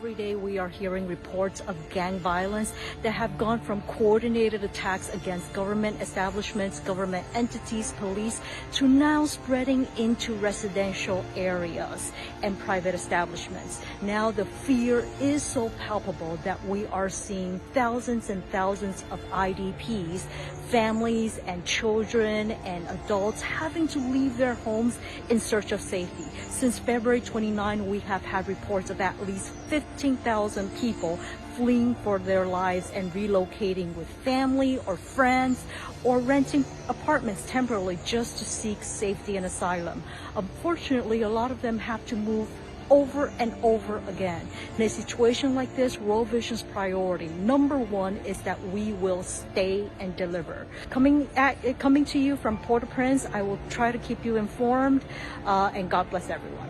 every day we are hearing reports of gang violence that have gone from coordinated attacks against government establishments, government entities, police, to now spreading into residential areas and private establishments. Now the fear is so palpable that we are seeing thousands and thousands of IDPs, families and children and adults having to leave their homes in search of safety. Since February 29, we have had reports of at least 15,000 people fleeing for their lives and relocating with family or friends or renting apartments temporarily just to seek safety and asylum. Unfortunately, a lot of them have to move over and over again. In a situation like this, World Vision's priority, number one, is that we will stay and deliver. Coming to you from Port-au-Prince, I will try to keep you informed, and God bless everyone.